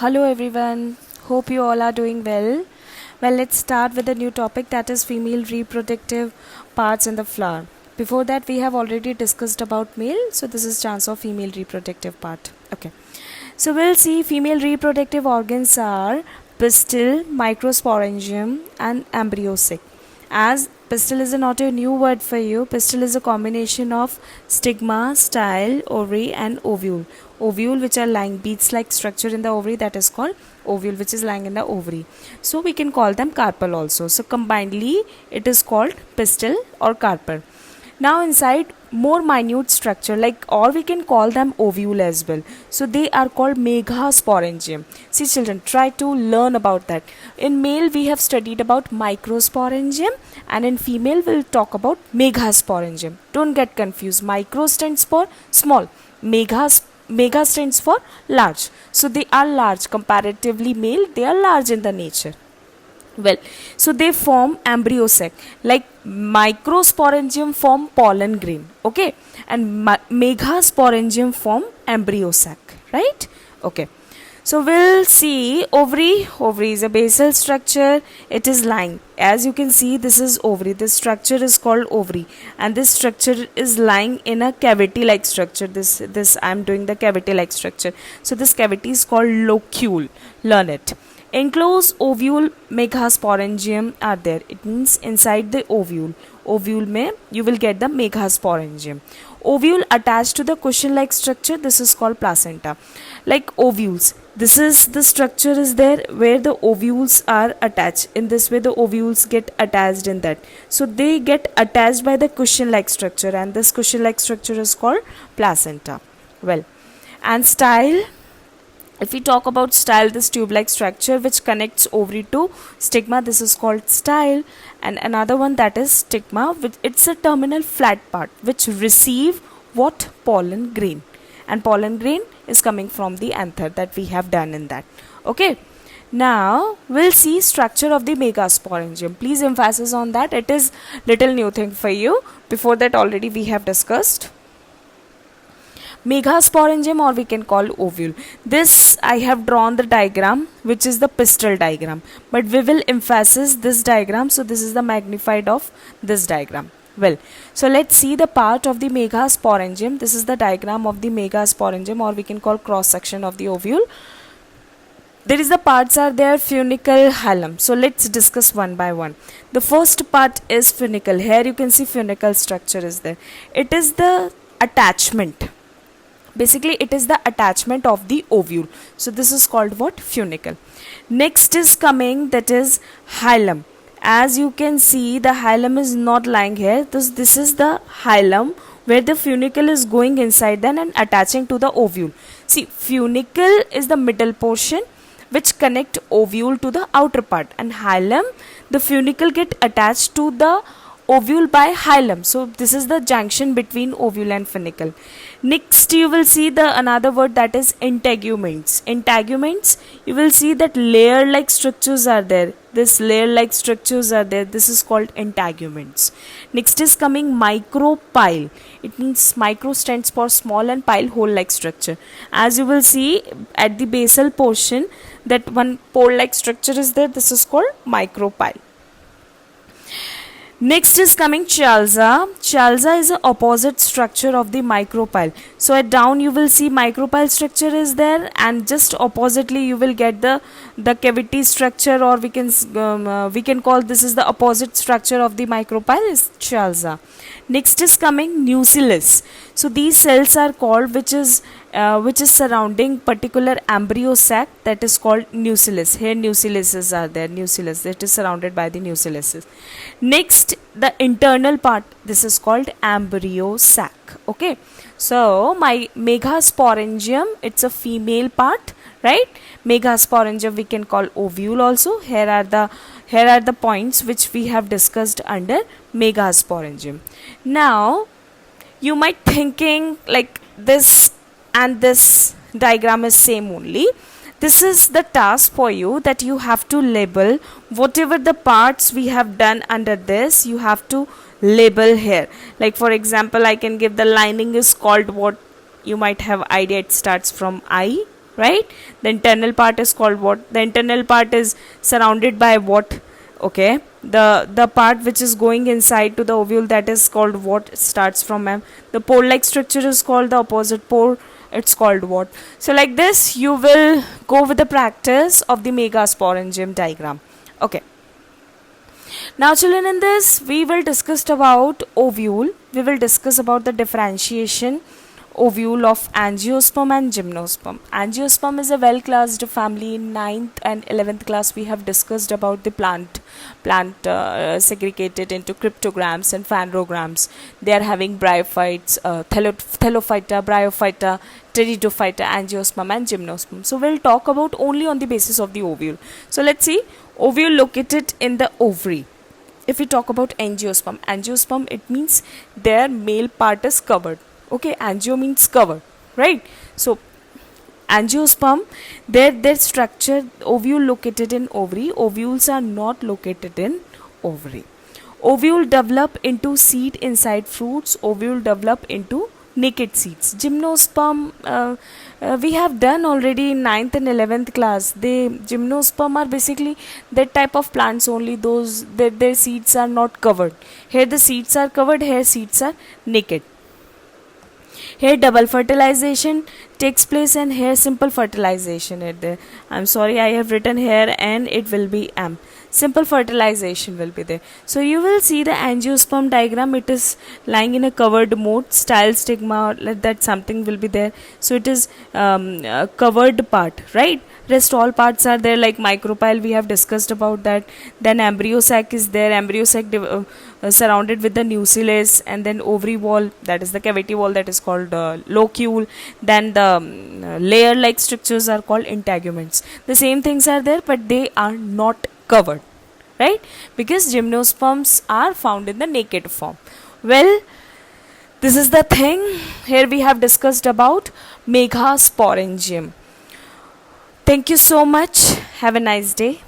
Hello everyone, hope you all are doing well. Well, let's start with a new topic, that is female reproductive parts in the flower. Before that, we have already discussed about male, so this is chance of female reproductive part. Okay, so we'll see female reproductive organs are pistil, microsporangium and embryosic. As pistil is not a new word for you, pistil is a combination of stigma, style, ovary and ovule. Ovule, which are lying beads like structure in the ovary, that is called ovule, which is lying in the ovary. So we can call them carpel also. So combinedly it is called pistil or carpel. Now inside more minute structure, like, or we can call them ovule as well. So they are called megasporangium. See children, try to learn about that. In male we have studied about microsporangium, and in female we'll talk about megasporangium. Don't get confused. Micro stands for small, mega stands for large. So they are large comparatively. Male, they are large in the nature. Well, so they form embryo sac. Like microsporangium form pollen grain, okay, and megasporangium form embryo sac, right? Okay, so we'll see ovary. Ovary is a basal structure. It is lying, as you can see, this is ovary. This structure is called ovary, and this structure is lying in a cavity like structure. This I am doing the cavity like structure. So this cavity is called locule. Learn it. Enclosed ovule megasporangium are there. It means inside the ovule. Ovule mein you will get the megasporangium. Ovule attached to the cushion like structure, this is called placenta. Like ovules, this is the structure is there where the ovules are attached. In this way the ovules get attached in that. So they get attached by the cushion like structure, and this cushion like structure is called placenta. Well, and style. If we talk about style, this tube-like structure which connects ovary to stigma, this is called style. And another one, that is stigma, which it's a terminal flat part which receive what? Pollen grain. And pollen grain is coming from the anther that we have done in that. Okay. Now we'll see structure of the megasporangium. Please emphasis on that. It is little new thing for you. Before that already we have discussed. Megasporangium, or we can call ovule. This I have drawn the diagram, which is the pistil diagram, but we will emphasize this diagram. So this is the magnified of this diagram. Well, so let's see the part of the megasporangium. This is the diagram of the megasporangium, or we can call cross section of the ovule. There is the parts are there, funicle, hilum. So let's discuss one by one. The first part is funicle. Here you can see funicle structure is there. It is the attachment. Basically it is the attachment of the ovule. So this is called what? Funicle. Next is coming, that is hilum. As you can see, the hilum is not lying here. This is the hilum where the funicle is going inside then and attaching to the ovule. See, funicle is the middle portion which connect ovule to the outer part, and hilum, the funicle get attached to the ovule by hilum. So this is the junction between ovule and funicle. Next you will see the another word, that is integuments. Integuments, you will see that layer like structures are there. This layer like structures are there. This is called integuments. Next is coming micropyle. It means micro stands for small and pile hole like structure. As you will see at the basal portion, that one pole like structure is there. This is called micropyle. Next is coming chialza. Chialza is the opposite structure of the micropyle. So at down you will see micropyle structure is there, and just oppositely you will get the cavity structure, or we can call this is the opposite structure of the micropyle is chialza. Next is coming nucellus. So these cells are called which is surrounding particular embryo sac, that is called nucellus. Here nucelluses are there. Nucellus, it is surrounded by the nucelluses. Next, the internal part, this is called embryo sac. Okay, so my megasporangium, it's a female part, right? Megasporangium we can call ovule also. Here are the points which we have discussed under megasporangium. Now you might thinking like this and this diagram is same only. This is the task for you, that you have to label whatever the parts we have done under this. You have to label here. Like for example, I can give the lining is called what? You might have idea, it starts from I, right? The internal part is called what? The internal part is surrounded by what? Okay, the part which is going inside to the ovule, that is called what? Starts from M. The pore like structure is called the opposite pore, it's called what? So like this you will go with the practice of the megasporangium diagram. Okay, now children, in this we will discuss about ovule. We will discuss about the differentiation ovule of angiosperm and gymnosperm. Angiosperm is a well classed family. In 9th and 11th class we have discussed about the plant segregated into cryptograms and phanerograms. They are having bryophytes, thellophyta, bryophyta, pteridophyta, angiosperm and gymnosperm. So we'll talk about only on the basis of the ovule. So let's see, ovule located in the ovary. If we talk about angiosperm, it means their male part is covered. Okay, angio means cover, right? So angiosperm, their structure, ovule located in ovary. Ovules are not located in ovary. Ovule develop into seed inside fruits. Ovule develop into naked seeds. Gymnosperm, we have done already in 9th and 11th class. They gymnosperm are basically that type of plants only, those that their seeds are not covered. Here the seeds are covered, here seeds are naked. Here double fertilization takes place and here simple fertilization is there. I'm sorry, I have written here and it will be M. Simple fertilization will be there. So you will see the angiosperm diagram. It is lying in a covered mode. Style stigma, that something will be there. So it is a covered part, right? Rest all parts are there, like micropyle we have discussed about that. Then embryo sac is there. Embryo sac surrounded with the nucellus, and then ovary wall, that is the cavity wall, that is called locule. Then the layer like structures are called integuments. The same things are there, but they are not covered, right? Because gymnosperms are found in the naked form. Well, this is the thing. Here we have discussed about megasporangium. Thank you so much. Have a nice day.